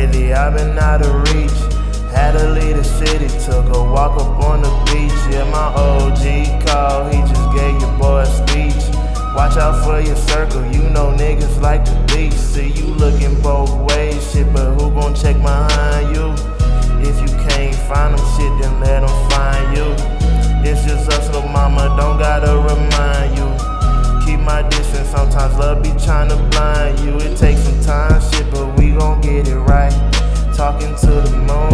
lately I've been out of reach. Had to leave the city, took a walk up on the beach. Yeah, my OG called, he just gave your boy a speech. Watch out for your circle, you know niggas like to leech. See you looking both ways, shit, but who gon' check behind you? If you can't find them shit, then let them find you. It's just us, little mama, don't gotta remind you. Keep my distance, sometimes love be tryna blind you. It takes some time, shit, but we gon' get it right. Talking to the moon.